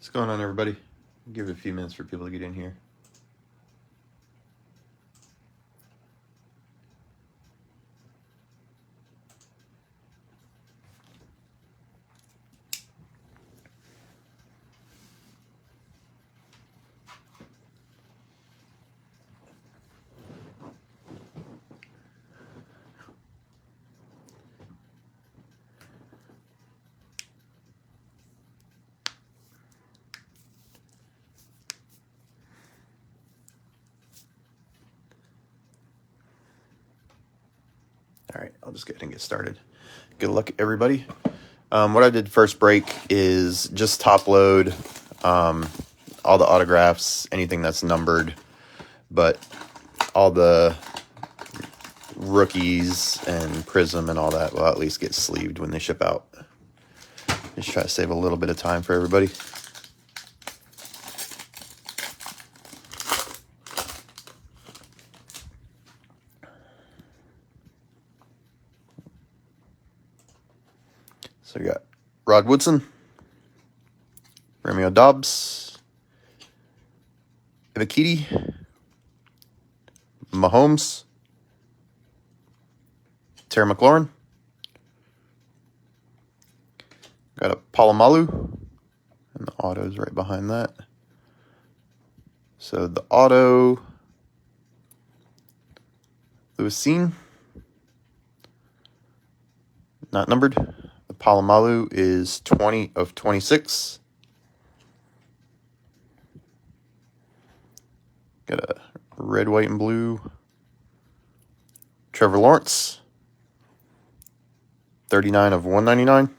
What's going on, everybody? Give it a few minutes for people to get in here. All right, I'll just go ahead and get started. Good luck, everybody. What I did first break is just top load all the autographs, anything that's numbered, but all the rookies and Prism and all that will at least get sleeved when they ship out. Just try to save a little bit of time for everybody. So we got Rod Woodson, Romeo Dobbs, Ivakiti, Mahomes, Terry McLaurin, got a Palomalu, and the auto's right behind that. So the auto, Lewisine, not numbered. The Palomalu is 20 of 26. Got a red, white, and blue Trevor Lawrence, 39 of 199.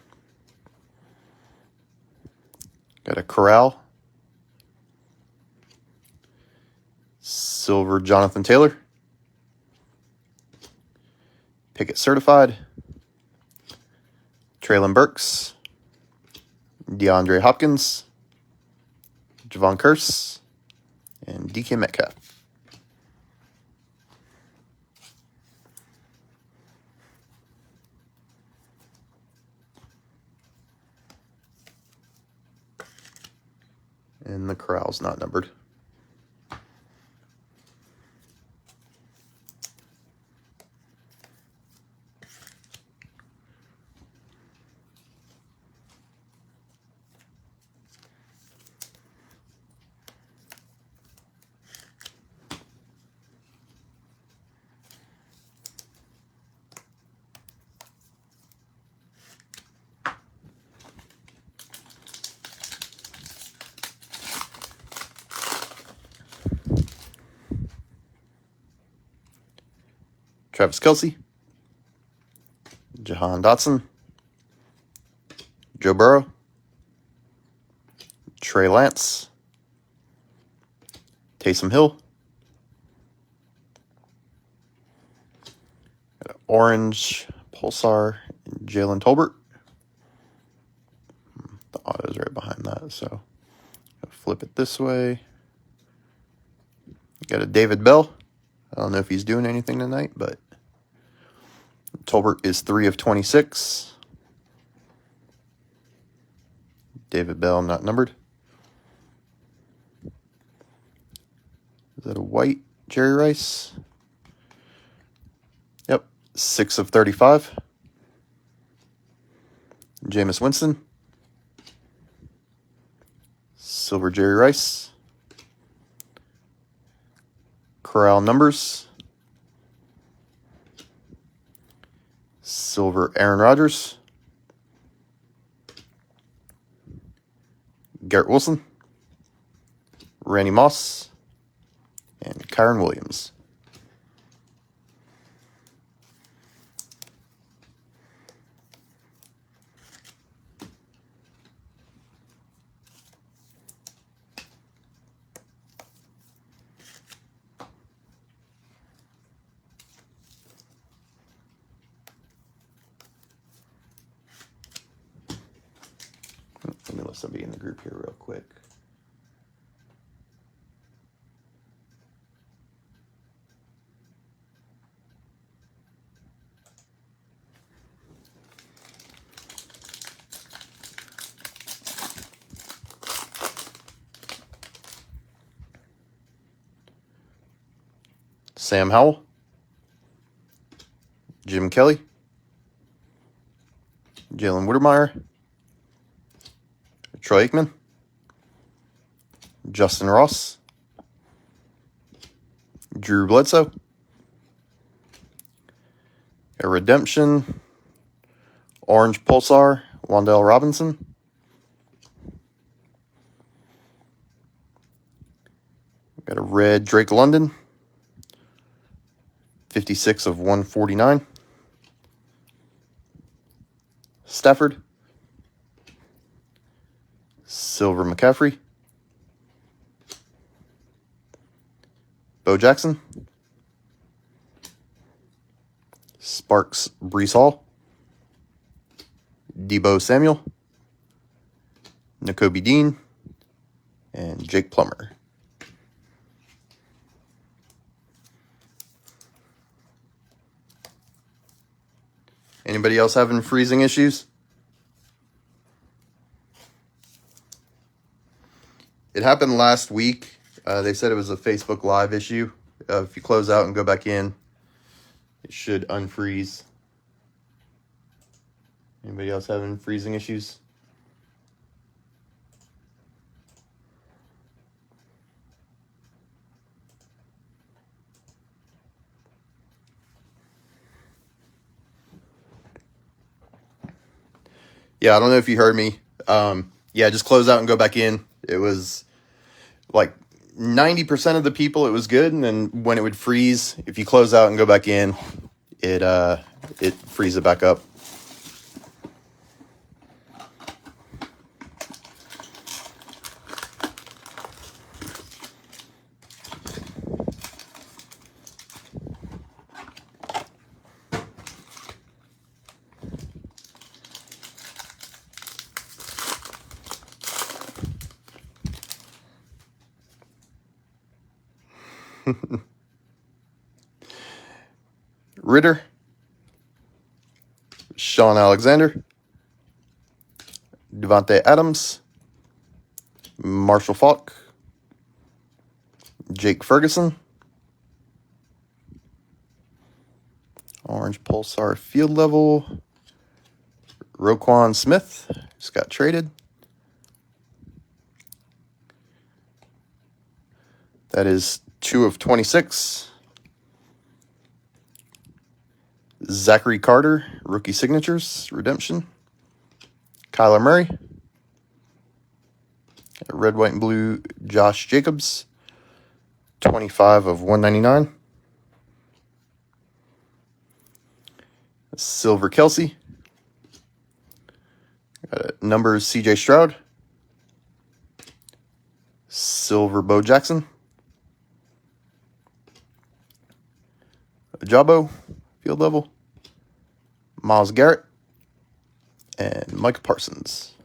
Got a Corral, silver Jonathan Taylor, Pickett certified, Traylon Burks, DeAndre Hopkins, Javon Curse, and DK Metcalf. And the Corral's not numbered. Travis Kelce, Jahan Dotson, Joe Burrow, Trey Lance, Taysom Hill, got an orange Pulsar, and Jalen Tolbert. The auto's right behind that, so I'll flip it this way. Got a David Bell. I don't know if he's doing anything tonight, but Tolbert is 3 of 26. David Bell not numbered. Is that a white Jerry Rice? Yep, 6 of 35. Jameis Winston, silver Jerry Rice. Corral numbers, silver Aaron Rodgers, Garrett Wilson, Randy Moss, and Kyron Williams. Let me let somebody in the group here real quick. Sam Howell, Jim Kelly, Jalen Wittermeyer, Troy Aikman, Justin Ross, Drew Bledsoe, a redemption, orange pulsar, Wan'Dale Robinson, got a red Drake London, 56 of 149, Stafford, silver McCaffrey, Bo Jackson, Sparks Brees Hall, Debo Samuel, Nakobe Dean, and Jake Plummer. Anybody else having freezing issues? It happened last week. They said it was a Facebook Live issue. If you close out and go back in, it should unfreeze. Anybody else having freezing issues? Yeah, I don't know if you heard me. Yeah, just close out and go back in. It was like 90% of the people, it was good. And then when it would freeze, if you close out and go back in, it freezes it back up. Ritter, Sean Alexander, Devontae Adams, Marshall Faulk, Jake Ferguson, orange pulsar field level, Roquan Smith, just got traded. That is 2 of 26. Zachary Carter, rookie signatures, redemption. Kyler Murray. Red, white, and blue, Josh Jacobs. 25 of 199. Silver Kelsey. Numbers CJ Stroud. Silver Bo Jackson. Jabo, field level. Myles Garrett. And Micah Parsons.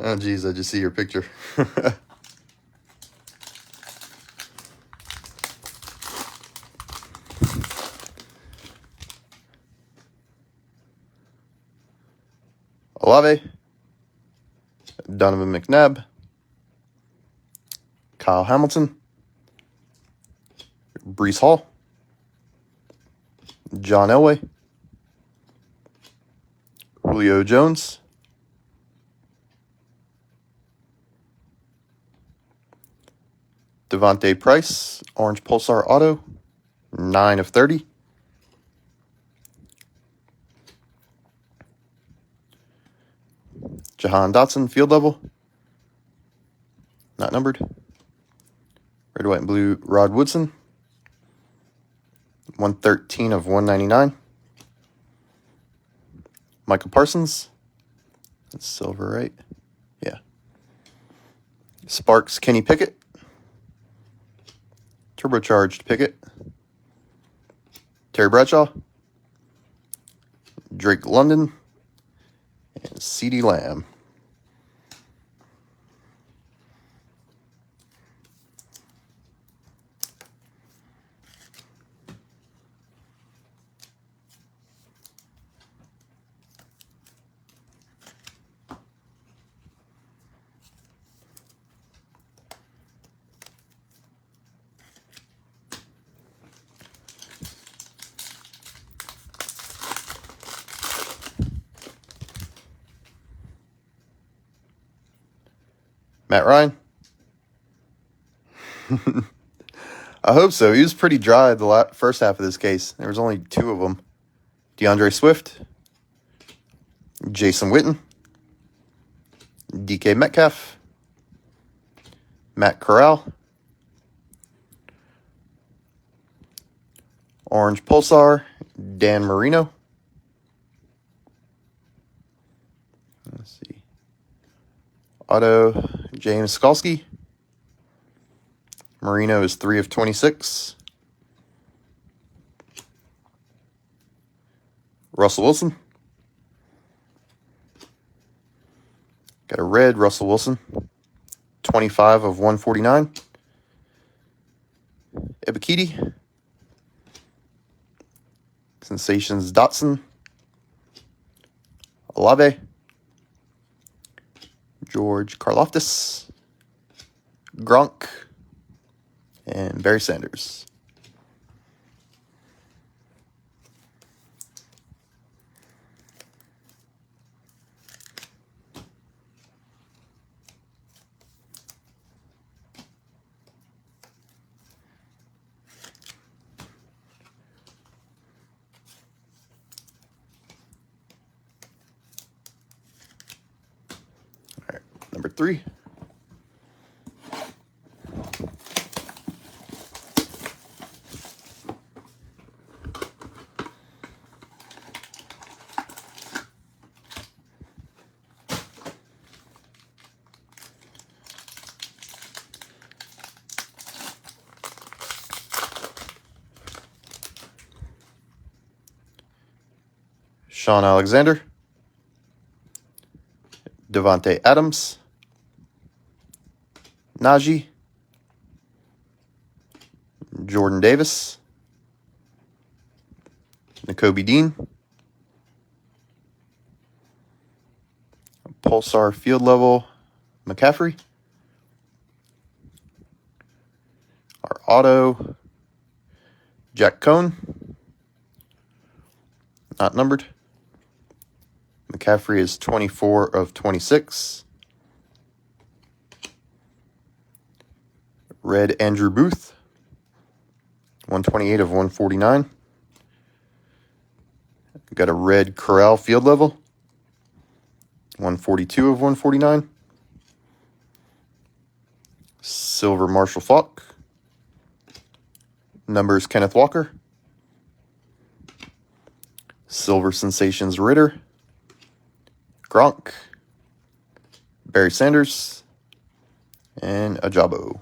Oh, geez, I just see your picture. Olave, Donovan McNabb, Kyle Hamilton, Brees Hall, John Elway, Julio Jones, Devontae Price, orange pulsar auto, 9 of 30. Jahan Dotson, field level, not numbered. Red, white, and blue, Rod Woodson, 113 of 199. Micah Parsons, that's silver, right? Yeah. Sparks, Kenny Pickett, turbocharged Pickett, Terry Bradshaw, Drake London, And CeeDee Lamb. Matt Ryan. I hope so. He was pretty dry the first half of this case. There was only 2 of them. DeAndre Swift. Jason Witten. DK Metcalf. Matt Corral. Orange Pulsar. Dan Marino. Let's see. Auto, James Skalski. Marino is 3 of 26. Russell Wilson. Got a red Russell Wilson. 25 of 149. Ebikidi. Sensations Dotson. Olave. George Karlaftis. Gronk. And Barry Sanders. All right, number 3. Sean Alexander. Devontae Adams. Najee. Jordan Davis. Nakobe Dean. Pulsar Field Level McCaffrey. Our auto, Jack Cohn. Not numbered. McCaffrey is 24 of 26. Red Andrew Booth. 128 of 149. We've got a red Corral Field Level. 142 of 149. Silver Marshall Faulk. Numbers Kenneth Walker. Silver Sensations Ritter. Gronk. Barry Sanders. And Ajabo.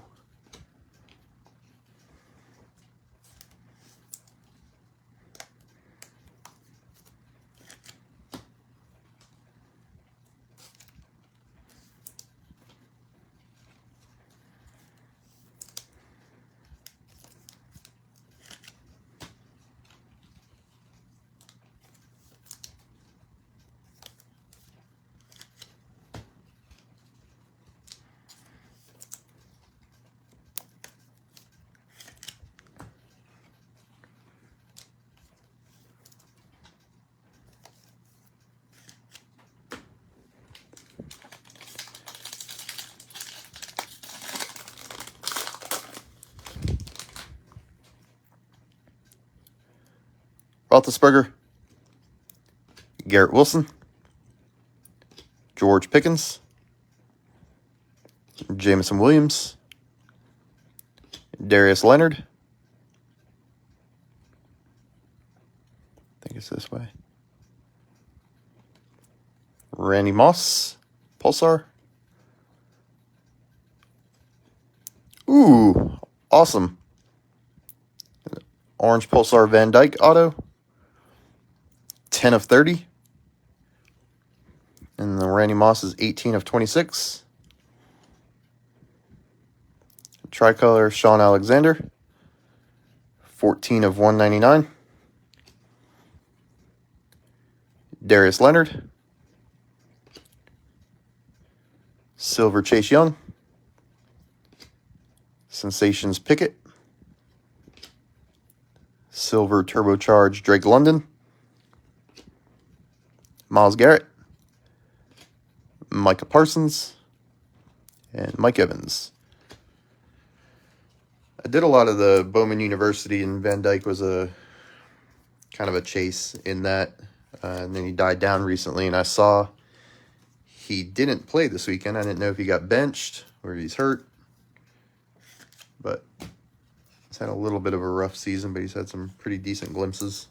Roethlisberger. Garrett Wilson. George Pickens. Jameson Williams. Darius Leonard. I think it's this way. Randy Moss. Pulsar. Ooh, awesome. Orange Pulsar Van Dyke auto. 10 of 30. And the Randy Moss is 18 of 26. Tricolor Sean Alexander, 14 of 199. Darius Leonard. Silver Chase Young. Sensations Pickett. Silver Turbocharged Drake London. Myles Garrett. Micah Parsons. And Mike Evans. I did a lot of the Bowman University, and Van Dyke was a kind of a chase in that. And then he died down recently, and I saw he didn't play this weekend. I didn't know if he got benched or he's hurt. But he's had a little bit of a rough season, but he's had some pretty decent glimpses.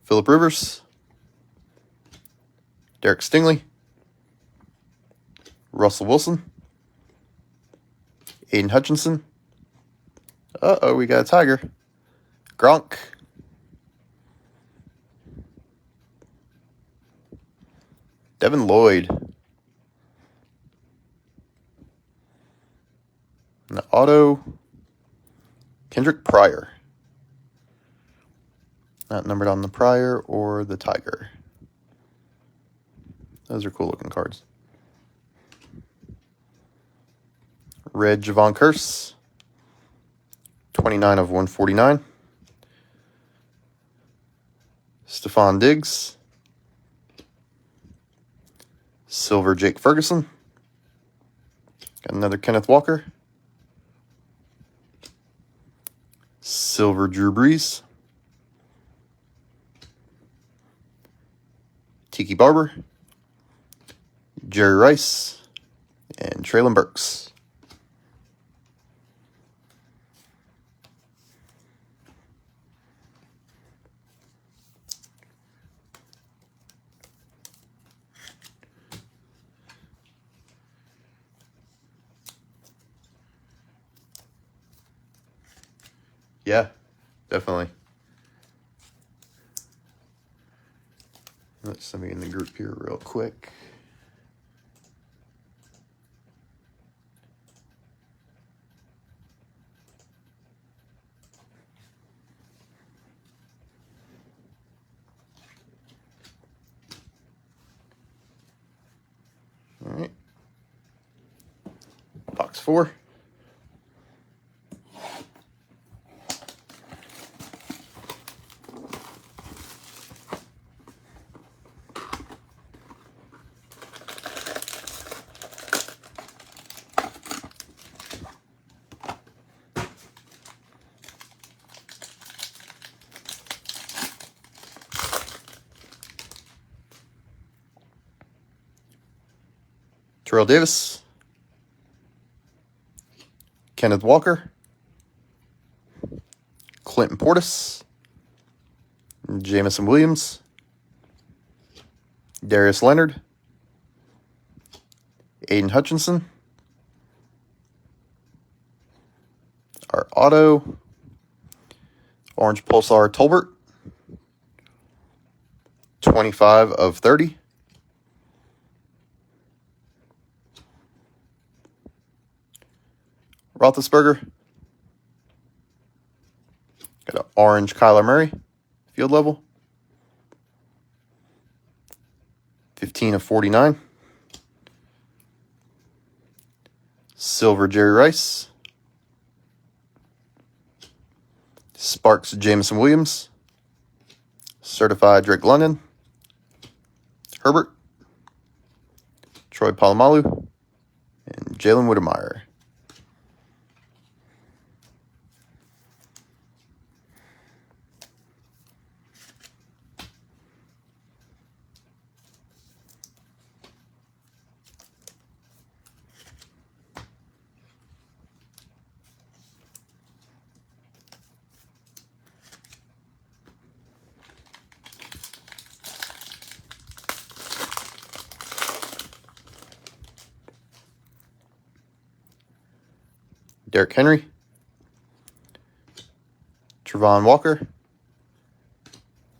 Phillip Rivers. Derek Stingley. Russell Wilson. Aiden Hutchinson. Uh-oh, we got a Tiger. Gronk. Devin Lloyd. And the auto, Kendrick Pryor. Not numbered on the Pryor or the Tiger. Those are cool looking cards. Red Javon Curse. 29 of 149. Stephon Diggs. Silver Jake Ferguson. Got another Kenneth Walker. Silver Drew Brees. Tiki Barber. Jerry Rice. And Traylon Burks. Yeah, definitely. Let's somebody in the group here real quick. All right. Box 4. Terrell Davis. Kenneth Walker. Clinton Portis. Jamison Williams. Darius Leonard. Aiden Hutchinson. Our auto. Orange Pulsar Tolbert. 25 of 30. Roethlisberger. Got an orange Kyler Murray. Field level. 15 of 49. Silver Jerry Rice. Sparks Jamison Williams. Certified Drake London. Herbert. Troy Polamalu. And Jalen Whittemire. Derrick Henry, Trevon Walker,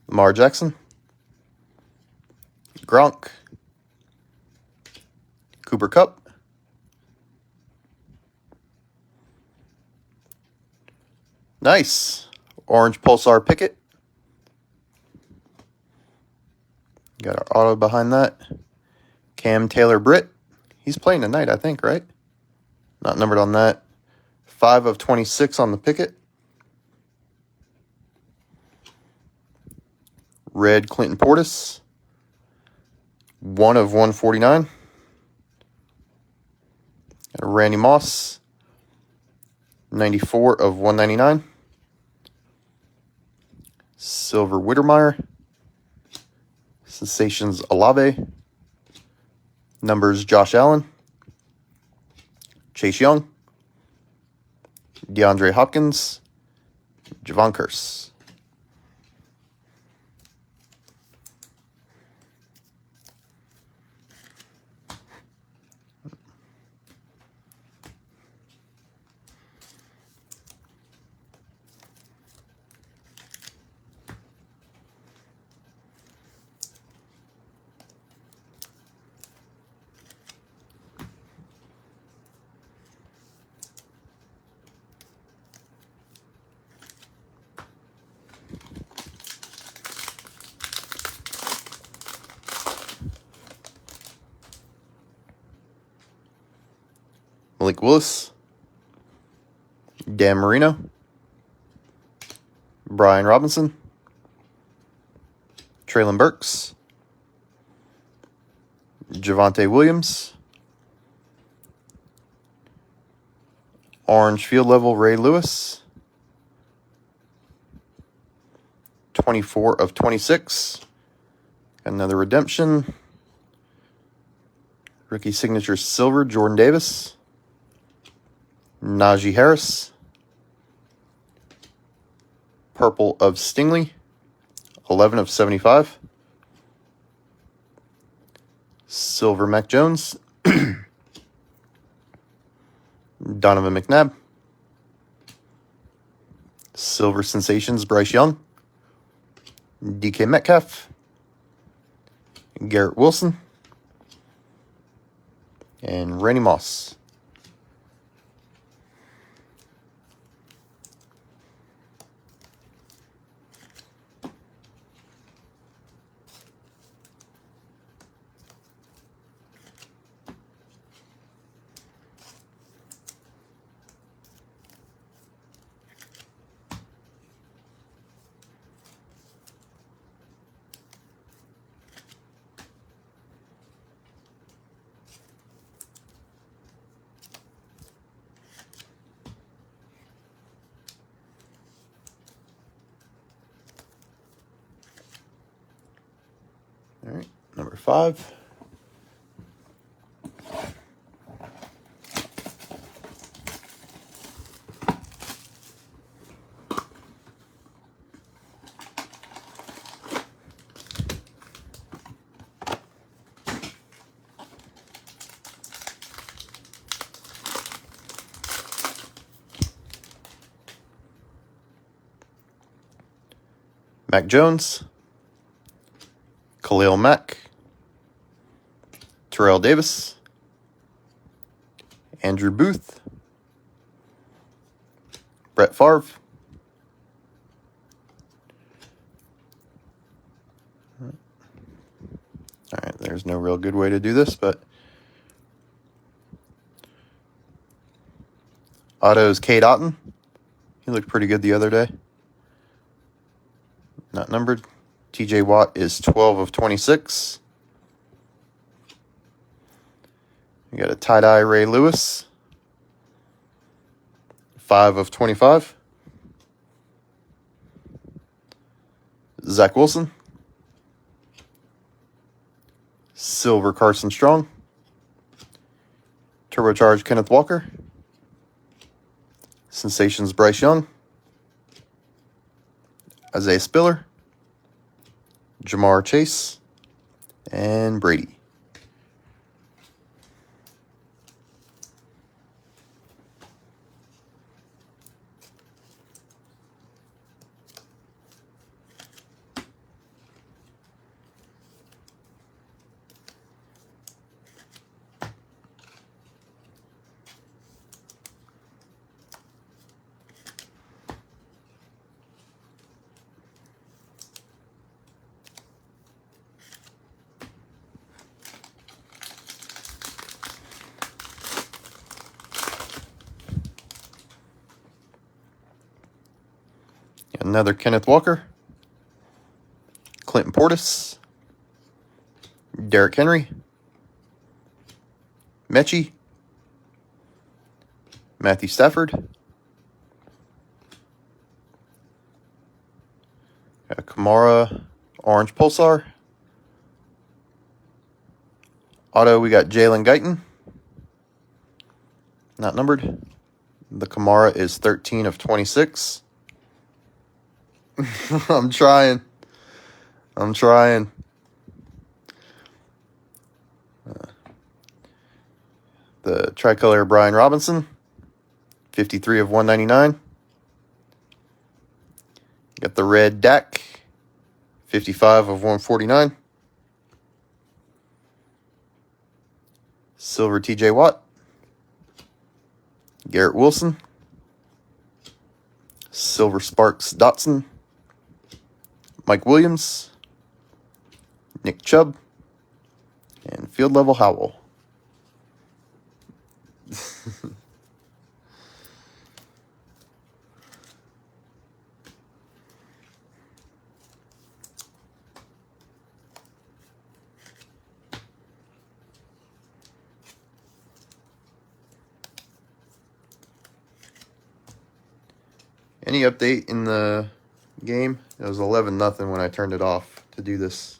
Lamar Jackson, Gronk, Cooper Kupp, nice. Orange Pulsar Pickett. Got our auto behind that. Cam Taylor Britt. He's playing tonight, I think, right? Not numbered on that. 5 of 26 on the Pickett. Red Clinton Portis. 1 of 149. Got a Randy Moss. 94 of 199. Silver Wittermeyer. Sensations Olave. Numbers Josh Allen. Chase Young. DeAndre Hopkins. Javon Curse. Malik Willis, Dan Marino, Brian Robinson, Traylon Burks, Javonte Williams, orange field level Ray Lewis, 24 of 26, another redemption, rookie signature silver Jordan Davis, Najee Harris, purple of Stingley, 11 of 75, silver Mac Jones, Donovan McNabb, silver sensations Bryce Young, DK Metcalf, Garrett Wilson, and Randy Moss. All right, number 5. Mac Jones, Khalil Mack, Terrell Davis, Andrew Booth, Brett Favre, all right, there's no real good way to do this, but autos Cade Otton. He looked pretty good the other day. Not numbered. TJ Watt is 12 of 26. We got a tie-dye Ray Lewis, 5 of 25. Zach Wilson, silver Carson Strong, turbocharged Kenneth Walker, sensations Bryce Young, Isaiah Spiller, Jamar Chase, and Brady. Another Kenneth Walker. Clinton Portis. Derrick Henry. Mechie. Matthew Stafford. Kamara, Orange Pulsar. Auto, we got Jalen Guyton. Not numbered. The Kamara is 13 of 26. I'm trying. The tricolor Brian Robinson. 53 of 199. Got the red Dak. 55 of 149. Silver TJ Watt. Garrett Wilson. Silver Sparks Dotson. Mike Williams. Nick Chubb. And field level Howell. Any update in the game? It was 11-0 when I turned it off to do this.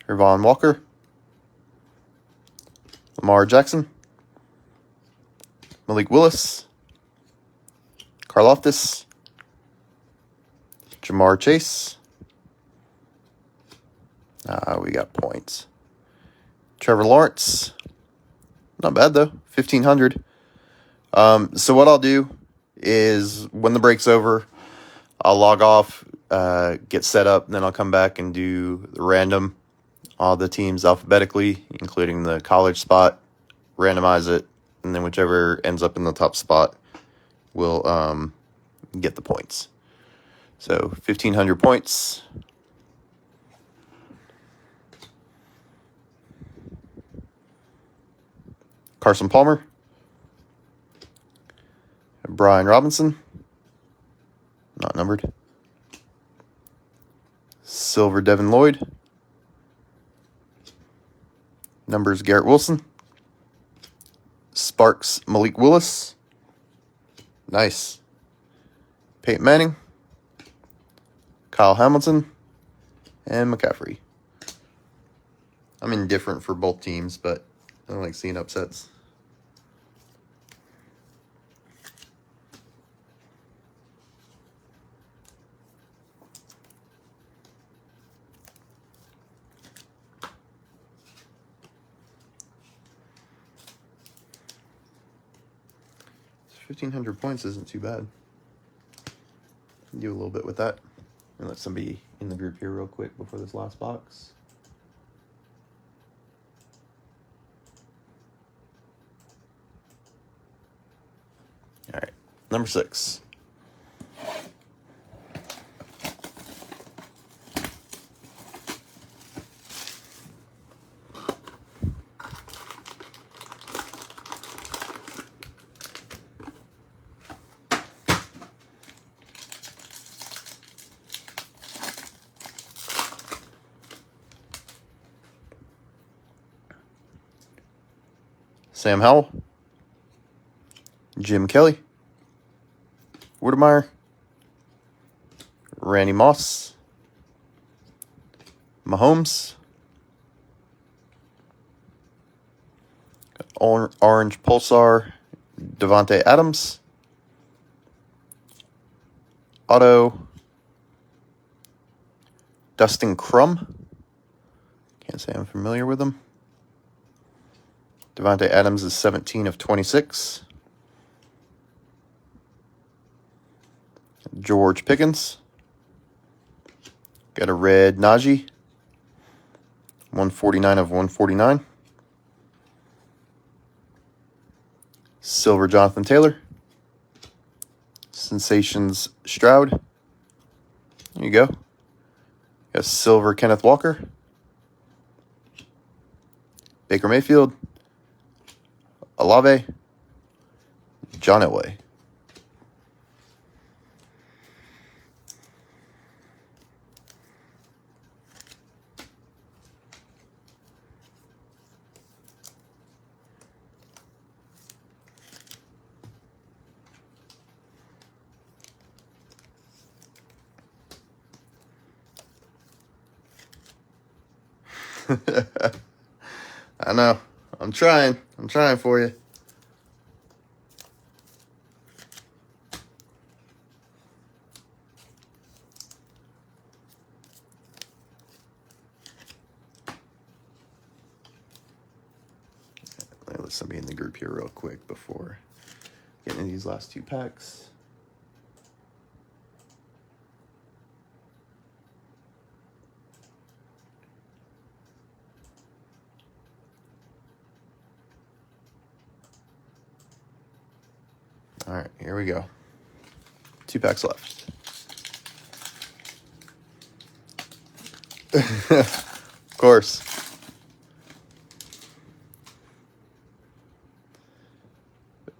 Trevon Walker. Lamar Jackson. Malik Willis. Karlaftis. Jamar Chase. We got points. Trevor Lawrence. Not bad, though. 1,500. So what I'll do is when the break's over, I'll log off, get set up, and then I'll come back and do the random, all the teams alphabetically, including the college spot, randomize it, and then whichever ends up in the top spot will get the points. So 1,500 points. Carson Palmer. Brian Robinson. Not numbered. Silver Devin Lloyd. Numbers Garrett Wilson. Sparks Malik Willis. Nice. Peyton Manning. Kyle Hamilton. And McCaffrey. I'm indifferent for both teams, but I don't like seeing upsets. $1,500 points isn't too bad. Do a little bit with that. And let somebody in the group here real quick before this last box. All right, number 6. Sam Howell. Jim Kelly. Widemeyer. Randy Moss. Mahomes. Orange Pulsar. Devontae Adams. Auto. Dustin Crum. Can't say I'm familiar with him. Devontae Adams is 17 of 26. George Pickens. Got a red Najee. 149 of 149. Silver Jonathan Taylor. Sensations Stroud. There you go. Got silver Kenneth Walker. Baker Mayfield. Olave. John Elway. I know. I'm trying. I'm trying for you. Let somebody in the group here real quick before getting into these last two packs. All right, here we go. 2 packs left. Of course.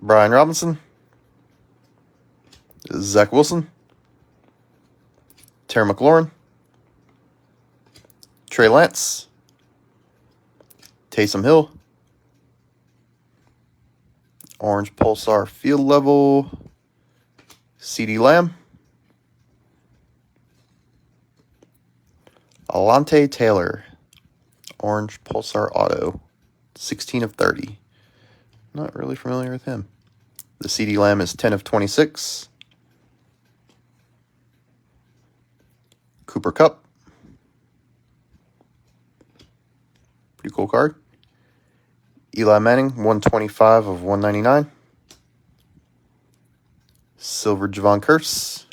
Brian Robinson. Zach Wilson. Terry McLaurin. Trey Lance. Taysom Hill. Orange Pulsar Field Level. CeeDee Lamb. Alante Taylor. Orange Pulsar Auto. 16 of 30. Not really familiar with him. The CeeDee Lamb is 10 of 26. Cooper Kupp. Pretty cool card. Eli Manning, 125 of 199. Silver Javon Curse.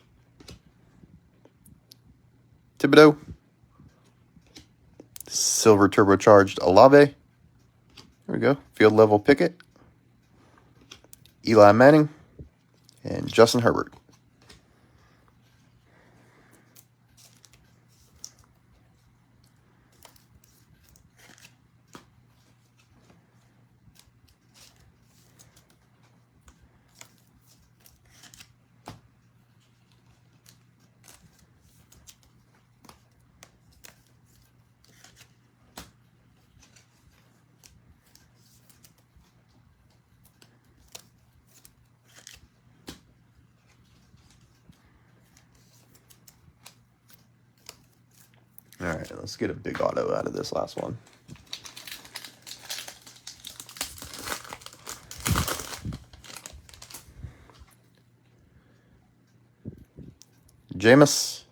Thibodeau. Silver Turbocharged Olave. There we go. Field Level Pickett. Eli Manning. And Justin Herbert. All right, let's get a big auto out of this last one. Jameis.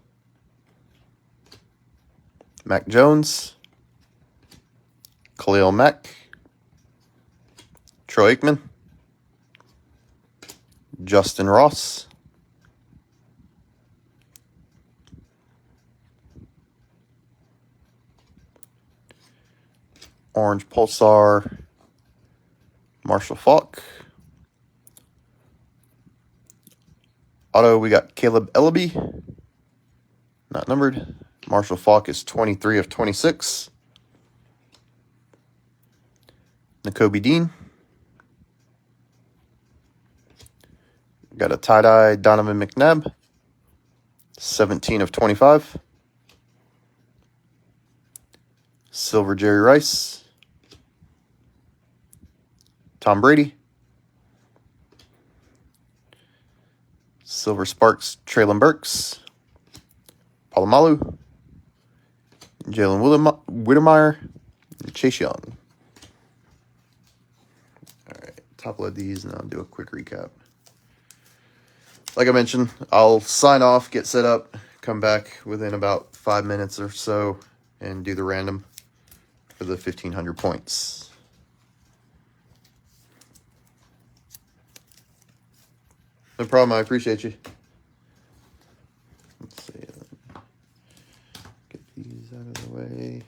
Mac Jones. Khalil Mack. Troy Aikman. Justin Ross. Orange Pulsar, Marshall Faulk. Auto, we got Caleb Ellaby. Not numbered. Marshall Faulk is 23 of 26. Nakobe Dean. Got a tie-dye Donovan McNabb. 17 of 25. Silver Jerry Rice. Tom Brady. Silver Sparks Traylon Burks. Palomalu. Jalen Whittemire. And Chase Young. All right, top load these and I'll do a quick recap. Like I mentioned, I'll sign off, get set up, come back within about 5 minutes or so, and do the random for the 1,500 points. No problem, I appreciate you. Let's see. Get these out of the way.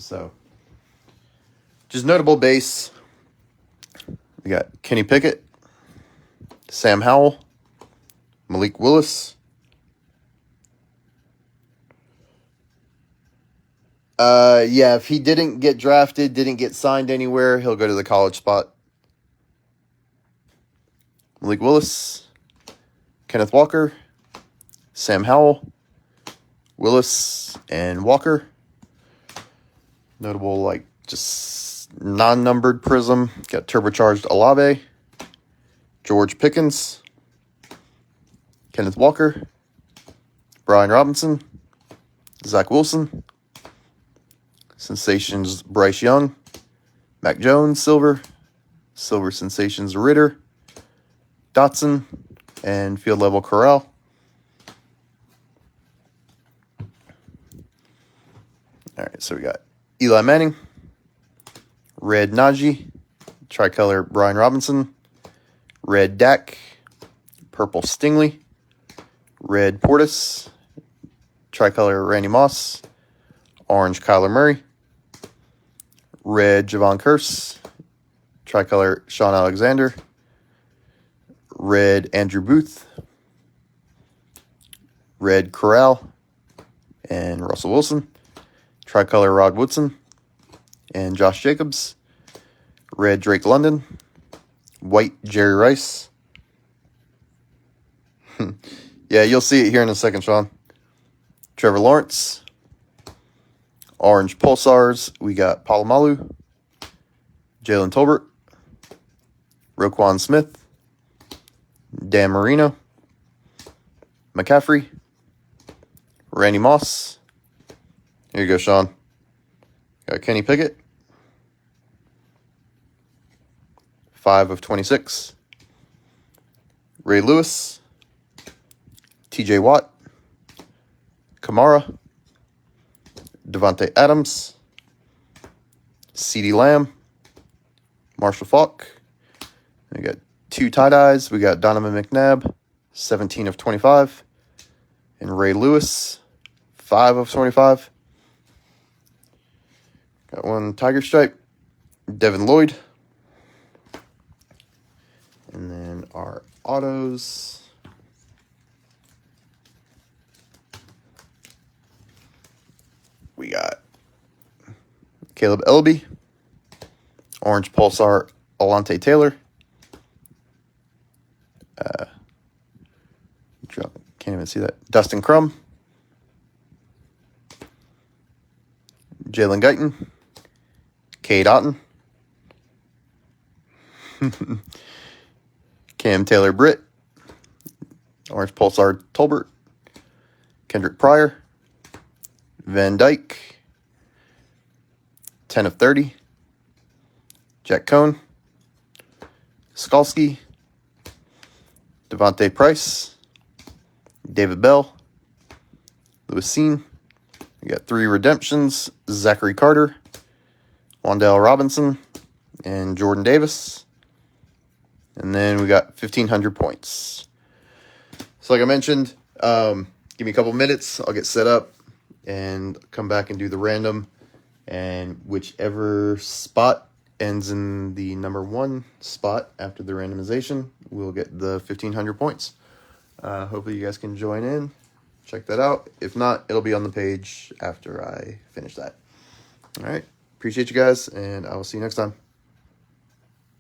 So, just notable base. We got Kenny Pickett, Sam Howell, Malik Willis. Yeah, if he didn't get drafted, didn't get signed anywhere, he'll go to the college spot. Malik Willis, Kenneth Walker, Sam Howell, Willis, and Walker. Notable, like, just non-numbered prism. Got turbocharged Olave, George Pickens, Kenneth Walker, Brian Robinson, Zach Wilson, Sensations Bryce Young, Mac Jones, Silver Sensations Ritter, Dotson, and Field Level Corral. All right, so we got Eli Manning, Red Najee, Tricolor Brian Robinson, Red Dak, Purple Stingley, Red Portis, Tricolor Randy Moss, Orange Kyler Murray, Red Javon Curse, Tricolor Sean Alexander, Red Andrew Booth, Red Corral, and Russell Wilson, Tricolor Rod Woodson, and Josh Jacobs, Red Drake London, White Jerry Rice. Yeah, you'll see it here in a second, Sean. Trevor Lawrence, Orange Pulsars, we got Palomalu, Jalen Tolbert, Roquan Smith, Dan Marino, McCaffrey, Randy Moss. Here you go, Sean. Got Kenny Pickett, 5 of 26. Ray Lewis, TJ Watt, Kamara, Devontae Adams, CeeDee Lamb, Marshall Faulk. We got 2 tie-dyes. We got Donovan McNabb, 17 of 25. And Ray Lewis, 5 of 25. Got 1 Tiger Stripe, Devin Lloyd. And then our autos. We got Caleb Elby, Orange Pulsar Alante Taylor. Can't even see that. Dustin Crum, Jalen Guyton, Cade Otton, Cam Taylor Britt, Orange Pulsar Tolbert, Kendrick Pryor, Van Dyke, 10 of 30, Jack Cohn, Skalski, Devontae Price, David Bell, Lewis Seen. We got 3 redemptions, Zachary Carter, Wan'Dale Robinson, and Jordan Davis. And then we got 1,500 points. So like I mentioned, give me a couple minutes. I'll get set up and come back and do the random. And whichever spot ends in the number 1 spot after the randomization will get the 1,500 points. Hopefully you guys can join in. Check that out. If not, it'll be on the page after I finish that. All right. Appreciate you guys, and I will see you next time.